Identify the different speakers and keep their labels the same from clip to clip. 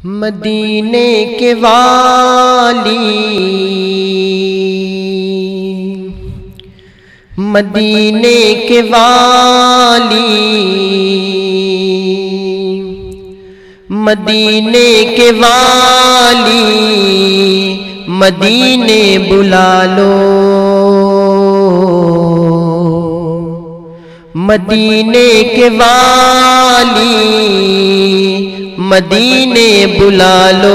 Speaker 1: مدینے کے والی مدینے کے والی مدینے کے والی مدینے بلا لو مدینے کے والی مدینے بلا لو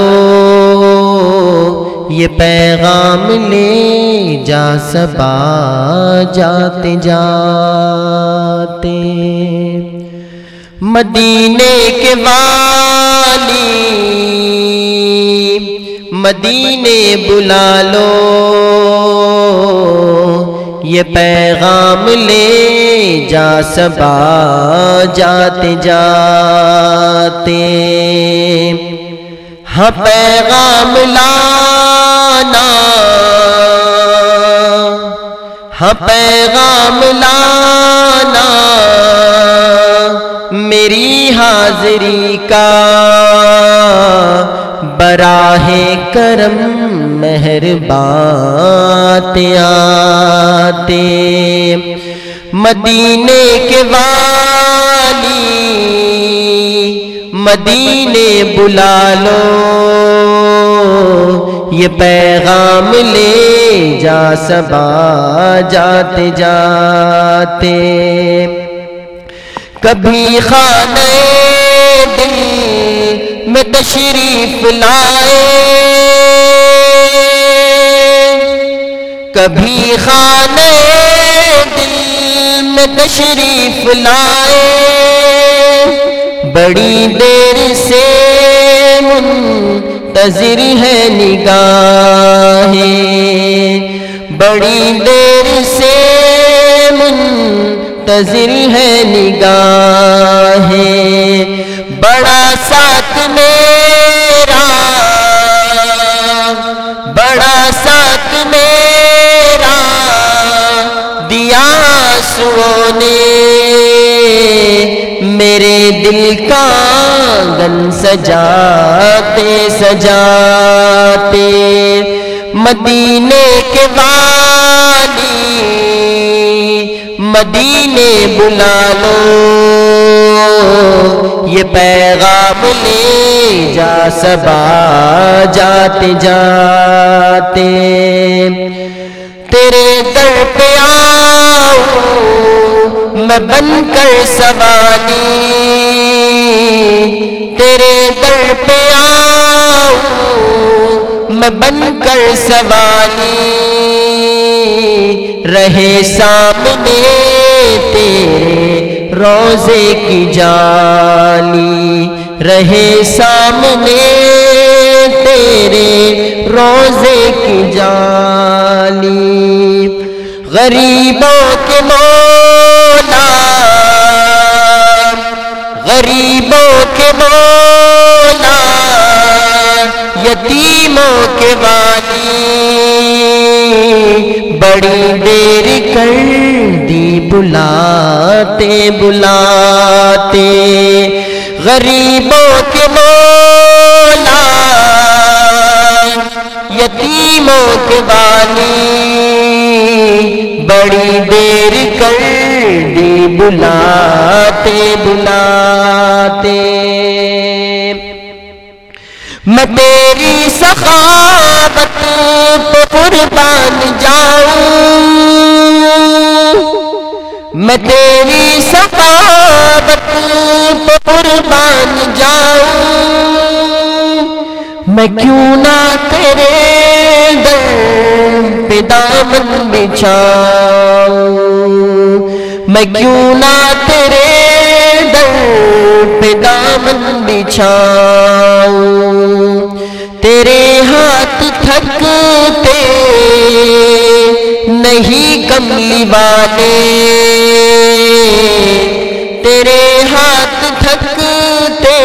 Speaker 1: یہ پیغام لے جا صبا جاتے جاتے مدینے کے والی مدینے بلا لو یہ پیغام لے جا صبا جاتے جاتے ہاں پیغام لانا ہاں پیغام لانا میری حاضری کا براہ کرم مہربان آتے مدینے کے والی مدینے بلا لو یہ پیغام لے جا صبا جاتے جاتے کبھی خانہ دل میں تشریف لائے کبھی خانہ دل میں تشریف لائے بڑی دیر سے منتظر ہے نگاہیں بڑی دیر سے منتظر ہے نگاہیں بڑا ساتھ میرا بڑا ساتھ میرا دیا آنسوؤں نے میرے دل کا آنگن سجاتے سجاتے مدینے کے والی مدینے بلا لو یہ پیغام لے جا صبا جاتے جاتے تیرے در پہ آؤں میں بن کر سوالی تیرے در پہ آؤں میں بن کر سوالی رہے سامنے تیرے روضے کی جالی رہے سامنے تیرے روضے کی جالی غریبوں کے مولا غریبوں کے مولا یتیموں کے والی بڑی دیر کر دی بلاتے بلاتے غریبوں کے مولا یتیموں کے والی بڑی دیر کر دی بلاتے بلاتے میں تیری سخاوت پہ قربان جاؤں میں تیری سخاوت پہ قربان جاؤں میں کیوں نہ تیرے در پہ دامن بچھاؤں میں کیوں نہ تیرے در پہ دامن بچھاؤں تیرے ہاتھ تھکتے نہیں کملی والے تیرے ہاتھ تھکتے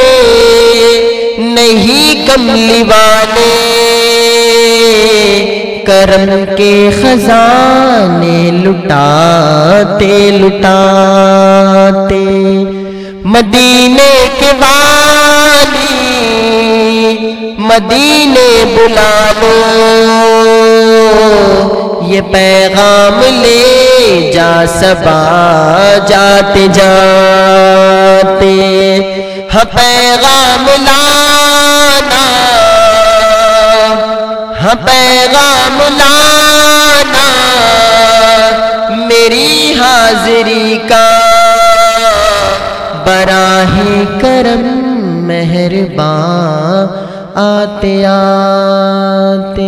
Speaker 1: نہیں کملی والے کرم کے خزانے لٹاتے لٹاتے مدینے کے والی مدینے بلا لو، یہ پیغام لے جا صبا جاتے جاتے، ہاں پیغام لانا، ہاں پیغام لانا میری حاضری کا، براہ کرم مہرباں آتے آتے۔